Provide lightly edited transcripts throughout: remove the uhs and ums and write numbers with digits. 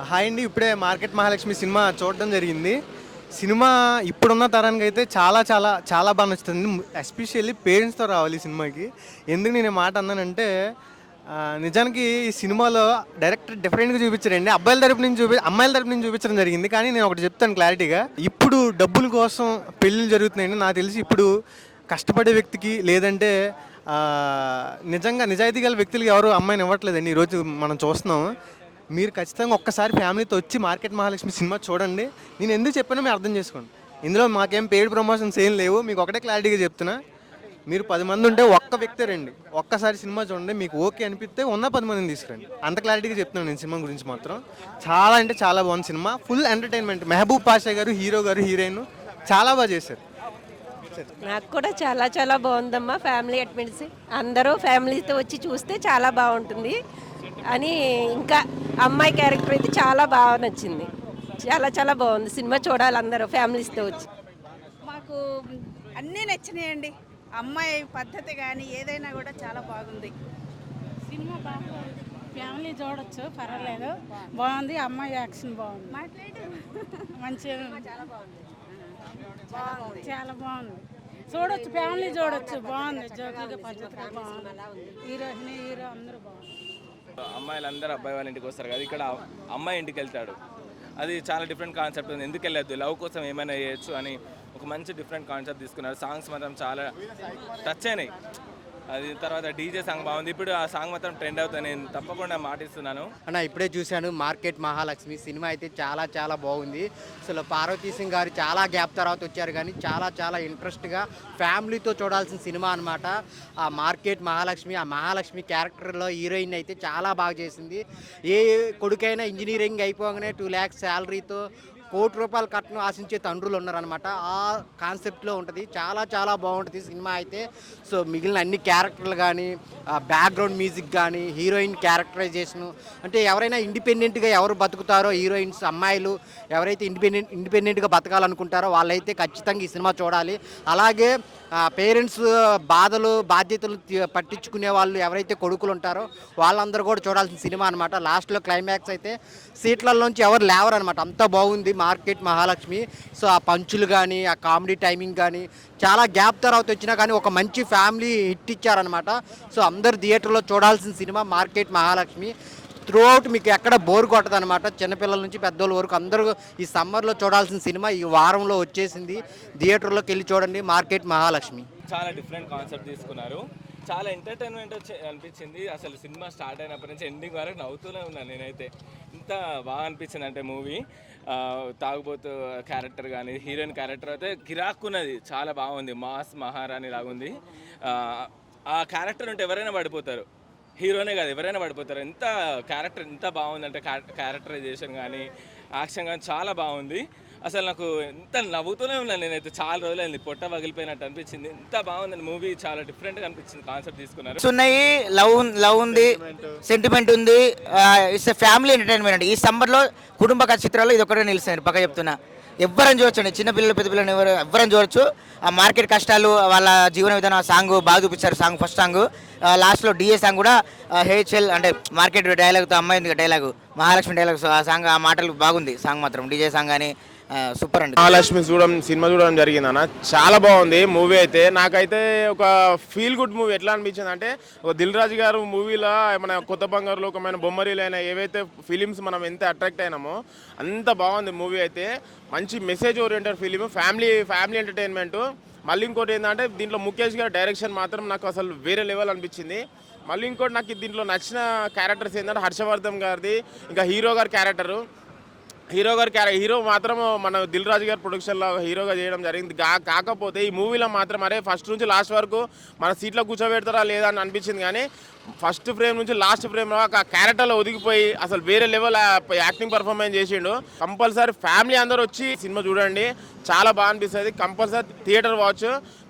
Hi అండి. ఇప్పుడే 'market Mahalakshmi' cinema చూడడం జరిగింది. సినిమా ఇప్పుడున్న తరానికి అయితే చాలా చాలా చాలా బాగా నచ్చుతుంది. ఎస్పెషల్లీ పేరెంట్స్‌తో రావాలి ఈ సినిమాకి. ఎందుకు నేను ఈ మాట అన్నానంటే నిజానికి ఈ సినిమాలో డైరెక్టర్ డిఫరెంట్‌గా చూపించారండి. అమ్మాయిల తరపు నుంచి చూపించడం జరిగింది. కానీ నేను ఒకటి చెప్తాను క్లారిటీగా. ఇప్పుడు డబ్బుల కోసం పెళ్ళిళ్ళు జరుగుతున్నాయండి. నాకు తెలిసి ఇప్పుడు కష్టపడే వ్యక్తికి లేదంటే నిజంగా నిజాయితీ గల వ్యక్తులకి ఎవరు అమ్మాయిని ఇవ్వట్లేదండి. ఈరోజు మనం చూస్తున్నాం. మీరు ఖచ్చితంగా ఒక్కసారి ఫ్యామిలీతో వచ్చి 'మార్కెట్ మహాలక్ష్మి' సినిమా చూడండి. నేను ఎందుకు చెప్పానో మీరు అర్థం చేసుకోండి. ఇందులో మాకేం పెయిడ్ ప్రమోషన్స్ ఏం లేవు. మీకు ఒకటే క్లారిటీగా చెప్తున్నా. మీరు 10 మంది ఉంటే ఒక్క వ్యక్తే రండి. ఒక్కసారి సినిమా చూడండి. మీకు ఓకే అనిపిస్తే ఉన్న 10 మందిని తీసుకురండి. అంత క్లారిటీగా చెప్తున్నాను నేను సినిమా గురించి మాత్రం. చాలా అంటే చాలా బాగుంది cinema. Full entertainment. Mehboob Pasha గారు, హీరో గారు, హీరోయిన్ చాలా బాగా చేశారు. నాకు కూడా చాలా చాలా బాగుందమ్మా. ఫ్యామిలీ అట్మాస్ఫియర్ అందరూ ఫ్యామిలీతో వచ్చి చూస్తే చాలా బాగుంటుంది అని. ఇంకా అమ్మాయి క్యారెక్టర్ అయితే చాలా బాగా నచ్చింది. చాలా చాలా బాగుంది సినిమా. చూడాలి అందరూ ఫ్యామిలీస్తో వచ్చి. మాకు అన్నీ నచ్చినాయండి. అమ్మాయి పద్ధతి కానీ ఏదైనా కూడా చాలా బాగుంది. సినిమా బాగుంది, ఫ్యామిలీ చూడొచ్చు, పర్వాలేదు, బాగుంది. అమ్మాయి యాక్షన్ బాగుంది, మంచిగా చాలా బాగుంది. చూడొచ్చు, ఫ్యామిలీ చూడొచ్చు, బాగుంది. జోకులుగా పద్ధతిగా బాగుంది. హీరోయిన్ హీరో అందరూ బాగుంది. అమ్మాయిలందరూ అబ్బాయి వాళ్ళ ఇంటికి వస్తారు కదా, ఇక్కడ అమ్మాయి ఇంటికి వెళ్తాడు. అది చాలా డిఫరెంట్ కాన్సెప్ట్ ఉంది. ఎందుకు వెళ్ళొద్దు, లవ్ కోసం ఏమైనా చేయొచ్చు అని ఒక మంచి డిఫరెంట్ కాన్సెప్ట్ తీసుకున్నారు. సాంగ్స్ మాత్రం చాలా టచ్ అయినాయి. అది తర్వాత డీజే సాంగ్ బాగుంది. ఇప్పుడు ఆ సాంగ్ మాత్రం ట్రెండ్ అవుతుంది. నేను తప్పకుండా మాటిస్తున్నాను అన్న. ఇప్పుడే చూశాను 'మార్కెట్ మహాలక్ష్మి' సినిమా అయితే చాలా చాలా బాగుంది. అసలు పార్వతీ సింగ్ గారు చాలా గ్యాప్ తర్వాత వచ్చారు, కానీ చాలా చాలా ఇంట్రెస్ట్గా ఫ్యామిలీతో చూడాల్సిన సినిమా అనమాట. ఆ 'మార్కెట్ మహాలక్ష్మి', ఆ మహాలక్ష్మి క్యారెక్టర్లో హీరోయిన్ అయితే చాలా బాగా చేసింది. ఏ కొడుకైనా ఇంజనీరింగ్ అయిపోగానే 2 lakhs శాలరీతో ₹1,00,00,000 కట్నం ఆశించే తండ్రులు ఉన్నారనమాట. ఆ కాన్సెప్ట్లో ఉంటుంది. చాలా చాలా బాగుంటుంది సినిమా అయితే. సో మిగిలిన అన్ని క్యారెక్టర్లు కానీ, బ్యాక్గ్రౌండ్ మ్యూజిక్ కానీ, హీరోయిన్ క్యారెక్టరైజేషను, అంటే ఎవరైనా ఇండిపెండెంట్గా ఎవరు బతుకుతారో హీరోయిన్స్, అమ్మాయిలు ఎవరైతే ఇండిపెండెంట్గా బతకాలనుకుంటారో వాళ్ళైతే ఖచ్చితంగా ఈ సినిమా చూడాలి. అలాగే పేరెంట్స్ బాధలు బాధ్యతలు పట్టించుకునే వాళ్ళు ఎవరైతే కొడుకులు ఉంటారో వాళ్ళందరూ కూడా చూడాల్సిన సినిమా అనమాట. లాస్ట్లో క్లైమాక్స్ అయితే సీట్లలోంచి ఎవరు లేవరు అనమాట. అంత బాగుంది 'మార్కెట్ మహాలక్ష్మి'. సో ఆ పంచులు కానీ, ఆ కామెడీ టైమింగ్ కానీ, చాలా గ్యాప్ తర్వాత వచ్చినా కానీ ఒక మంచి ఫ్యామిలీ హిట్ ఇచ్చారనమాట. సో అందరు థియేటర్లో చూడాల్సిన cinema 'market Mahalakshmi'. Through out మీకు ఎక్కడ బోర్ కొట్టదు అనమాట. చిన్నపిల్లల నుంచి పెద్దోళ్ళ వరకు అందరూ ఈ సమ్మర్లో చూడాల్సిన సినిమా ఈ వారంలో వచ్చేసింది. థియేటర్లోకి వెళ్ళి చూడండి 'మార్కెట్ మహాలక్ష్మి'. చాలా డిఫరెంట్ కాన్సెప్ట్ తీసుకున్నారు. చాలా ఎంటర్టైన్మెంట్ అనిపించింది. అసలు సినిమా స్టార్ట్ అయినప్పటి నుంచి ఎండింగ్ వరకు నవ్వుతూనే ఉన్నాను నేనైతే. ఇంత బాగా అనిపించింది అంటే మూవీ. తాగుబోతు క్యారెక్టర్ కానీ, హీరోయిన్ క్యారెక్టర్ అయితే కిరాక్కున్నది, చాలా బాగుంది. మాస్ మహారాణి లాగుంది. ఆ క్యారెక్టర్ ఉంటే ఎవరైనా పడిపోతారు. హీరోనే కాదు, ఎవరైనా పడిపోతారు. ఎంత క్యారెక్టర్ ఎంత బాగుందంటే క్యారెక్టరైజేషన్ కానీ, యాక్షన్ కానీ చాలా బాగుంది. అసలు నాకు ఎంత నవ్వుతూనే ఉన్నాను నేనైతే. చాలా రోజులైంది, పొట్ట పగిలిపోయినట్టు అనిపించింది. ఎంత బాగుందండి మూవీ. చాలా డిఫరెంట్గా అనిపించింది కాన్సెప్ట్ తీసుకున్నారు. ఉన్నాయి, లవ్ ఉంది, సెంటిమెంట్ ఉంది. ఇట్స్ ఫ్యామిలీ ఎంటర్టైన్మెంట్ అండి. ఈ సమ్మర్లో కుటుంబ చిత్రాలు ఇది ఒకటే నిలుస్తాయి. పక్క చెప్తున్నా, ఎవరైనా చూడొచ్చండి. చిన్నపిల్లలు పెద్ద పిల్లలు ఎవరైనా చూడొచ్చు. ఆ మార్కెట్ కష్టాలు, వాళ్ళ జీవన విధానం, సాంగ్ బాగా చూపించారు. ఫస్ట్ సాంగ్, లాస్ట్లో డిఏ సాంగ్ కూడా హెచ్ఎల్ అంటే మార్కెట్ డైలాగ్తో అమ్మాయింది డైలాగు, మహాలక్ష్మి డైలాగ్స్. ఆ సాంగ్, ఆ మాటలు బాగుంది. సాంగ్ మాత్రం డీజే సాంగ్ కానీ సూపర్ అండి. మహాలక్ష్మి సినిమా చూడడం జరిగింది అన్న. చాలా బాగుంది మూవీ అయితే. నాకైతే ఒక ఫీల్ గుడ్ మూవీ. ఎట్లా అనిపించింది అంటే, ఒక దిల్ రాజు గారు మూవీలో మన కొత్త బంగారు లోకమైన బొమ్మరీలు అయినా ఏవైతే ఫిలిమ్స్ మనం ఎంత అట్రాక్ట్ అయినామో అంత బాగుంది మూవీ అయితే. మంచి message oriented film, family entertainment. మళ్ళీ ఇంకోటి ఏంటంటే దీంట్లో ముఖేష్ గారి డైరెక్షన్ మాత్రం నాకు అసలు వేరే లెవెల్ అనిపించింది. మళ్ళీ ఇంకోటి నాకు దీంట్లో నచ్చిన క్యారెక్టర్స్ ఏంటంటే హర్షవర్ధన్ గారిది, ఇంకా హీరో గారి క్యారెక్టరు. హీరో మాత్రం మన దిల్ రాజు గారి ప్రొడక్షన్లో హీరోగా చేయడం జరిగింది. కాకపోతే ఈ మూవీలో మాత్రం అరే ఫస్ట్ నుంచి లాస్ట్ వరకు మన సీట్లో కూర్చోబెడతారా లేదా అని అనిపించింది. కానీ ఫస్ట్ ఫ్రేమ్ నుంచి లాస్ట్ ఫ్రేమ్లో ఆ క్యారెక్టర్లో ఒదిగిపోయి అసలు వేరే లెవెల్ యాక్టింగ్ పర్ఫార్మెన్స్ చేసిండు. కంపల్సరీ ఫ్యామిలీ అందరూ వచ్చి సినిమా చూడండి, చాలా బాగా అనిపిస్తుంది. Compulsory theatre watch.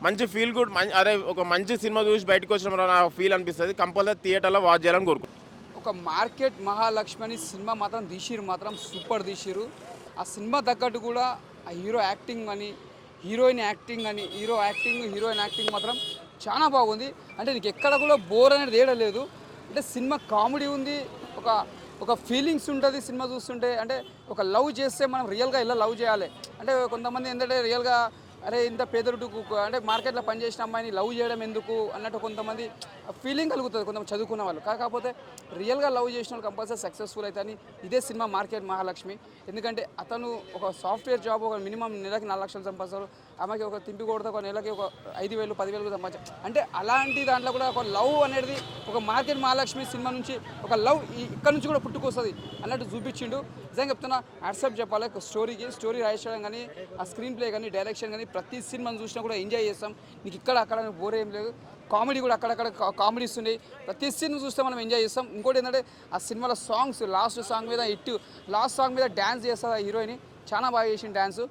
మంచి ఫీల్ గుడ్, అదే ఒక మంచి సినిమా చూసి బయటకు వచ్చిన ఫీల్ అనిపిస్తుంది. కంపల్సరీ థియేటర్లో వాచ్ చేయాలని కోరుకుంటున్నాను. ఒక 'మార్కెట్ మహాలక్ష్మి' సినిమా మాత్రం తీసిరు, మాత్రం సూపర్ తీసిరు. ఆ సినిమా తగ్గట్టు కూడా ఆ హీరో యాక్టింగ్ అని, హీరోయిన్ యాక్టింగ్ అని, హీరోయిన్ యాక్టింగ్ మాత్రం చాలా బాగుంది. అంటే నీకు ఎక్కడ కూడా బోర్ అనేది తేడలేదు. అంటే సినిమా కామెడీ ఉంది, ఒక ఒక ఫీలింగ్స్ ఉంటుంది సినిమా చూస్తుంటే. అంటే ఒక లవ్ చేస్తే మనం రియల్గా ఇలా లవ్ చేయాలి. అంటే కొంతమంది ఏంటంటే రియల్గా అరే ఇంత పేదరుడుకు అంటే మార్కెట్లో పనిచేసిన అమ్మాయిని లవ్ చేయడం ఎందుకు అన్నట్టు కొంతమంది ఫీలింగ్ కలుగుతుంది కొంతమంది చదువుకున్న వాళ్ళు. కాకపోతే రియల్గా లవ్ చేసిన వాళ్ళు కంపల్సరీ సక్సెస్ఫుల్ అవుతాయని ఇదే సినిమా మార్కెట్ మహాలక్ష్మి. ఎందుకంటే అతను ఒక సాఫ్ట్వేర్ జాబ్ ఒక మినిమం నెలకి 4 లక్షలు సంపాదిస్తారు, ఆమెకి ఒక తింపి కొడితే ఒక నెలకి ఒక 5,000 10,000 సంపాదించారు. అంటే అలాంటి దాంట్లో కూడా ఒక లవ్ అనేది ఒక మార్కెట్ మహాలక్ష్మి సినిమా నుంచి ఒక లవ్ ఇక్కడ నుంచి కూడా పుట్టుకొస్తుంది అన్నట్టు చూపించిండు. నిజంగా చెప్తున్నా యాక్సెప్ట్ చెప్పాలి స్టోరీ రాయించడం కానీ ఆ స్క్రీన్ ప్లే కానీ డైరెక్షన్ కానీ ప్రతి సినిమాను చూసినా కూడా ఎంజాయ్ చేస్తాం. నీకు ఇక్కడ అక్కడ బోర్ ఏం లేదు. కామెడీ కూడా అక్కడక్కడ కామెడీస్ ఉన్నాయి. ప్రతి సీన్ చూస్తే మనం ఎంజాయ్ చేస్తాం. ఇంకోటి ఏంటంటే ఆ సినిమాలో సాంగ్స్ లాస్ట్ సాంగ్ మీద డ్యాన్స్ చేస్తుంది ఆ హీరోయిన్, చాలా బాగా చేసిన డ్యాన్స్.